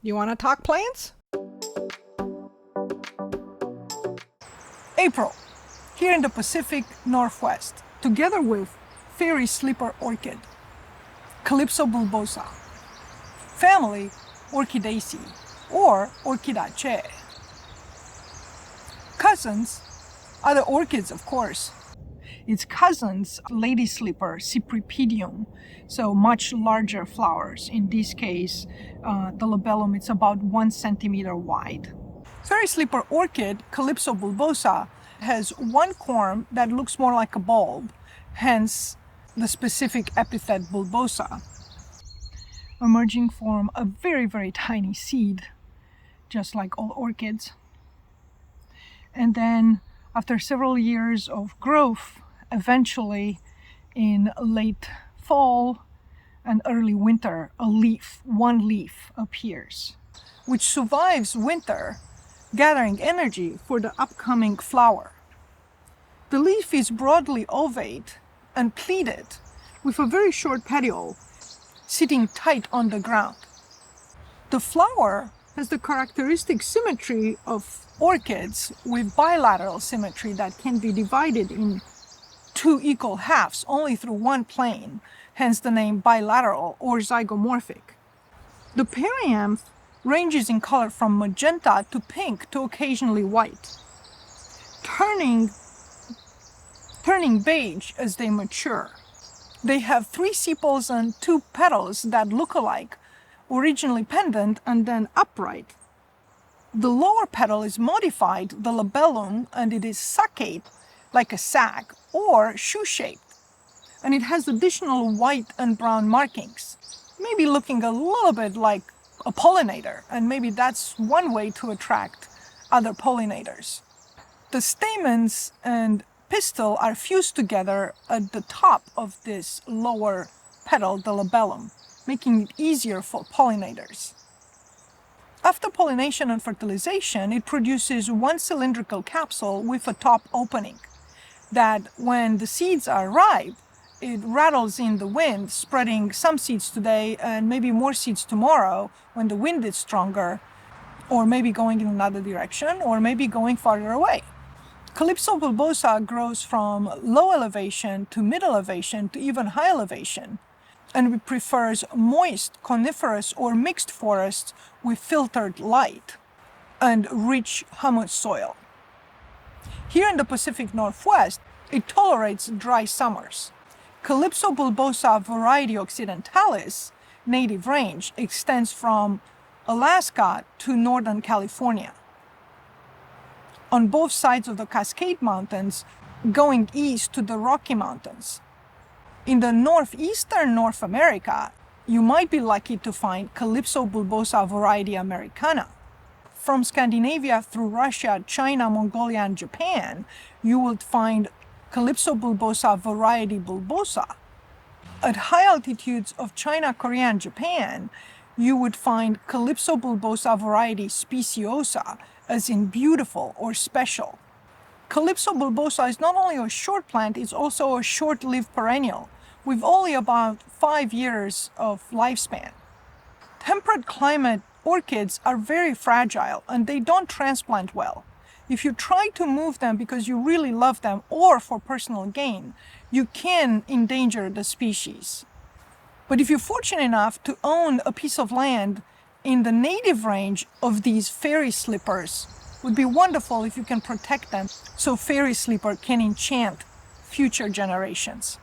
Ioana Talk Plants? April, here in the Pacific Northwest, together with fairy sleeper orchid, Calypso bulbosa, family Orchidaceae or Orchidaceae. Cousins are the orchids, of course. Its cousins, lady sleeper, Cypripedium, so much larger flowers. In this case, the labellum is about 1 centimeter wide. Fairy sleeper orchid, Calypso bulbosa, has one corm that looks more like a bulb, hence the specific epithet bulbosa, emerging from a very, very tiny seed, just like all orchids. And then, after several years of growth, eventually in late fall and early winter, one leaf appears, which survives winter, gathering energy for the upcoming flower. The leaf is broadly ovate and pleated with a very short petiole sitting tight on the ground. The flower has the characteristic symmetry of orchids with bilateral symmetry that can be divided in two equal halves only through one plane, hence the name bilateral or zygomorphic. The perianth ranges in color from magenta to pink to occasionally white, turning beige as they mature. They have 3 sepals and 2 petals that look alike, originally pendant and then upright. The lower petal is modified, the labellum, and it is saccate, like a sac, or shoe-shaped. And it has additional white and brown markings, maybe looking a little bit like a pollinator, and maybe that's one way to attract other pollinators. The stamens and pistil are fused together at the top of this lower petal, the labellum, making it easier for pollinators. After pollination and fertilization, it produces one cylindrical capsule with a top opening that, when the seeds are ripe, it rattles in the wind, spreading some seeds today and maybe more seeds tomorrow when the wind is stronger, or maybe going in another direction, or maybe going farther away. Calypso bulbosa grows from low elevation to mid elevation to even high elevation, and it prefers moist, coniferous or mixed forests with filtered light and rich humus soil. Here in the Pacific Northwest, it tolerates dry summers. Calypso bulbosa variety occidentalis native range extends from Alaska to northern California, on both sides of the Cascade Mountains, going east to the Rocky Mountains. In the northeastern North America, you might be lucky to find Calypso bulbosa variety americana. From Scandinavia through Russia, China, Mongolia, and Japan, you will find Calypso bulbosa variety bulbosa. At high altitudes of China, Korea, and Japan, you would find Calypso bulbosa variety speciosa, as in beautiful or special. Calypso bulbosa is not only a short plant, it's also a short-lived perennial, with only about 5 years of lifespan. Temperate climate orchids are very fragile and they don't transplant well. If you try to move them because you really love them or for personal gain, you can endanger the species. But if you're fortunate enough to own a piece of land in the native range of these fairy sleepers, it would be wonderful if you can protect them so fairy sleeper can enchant future generations.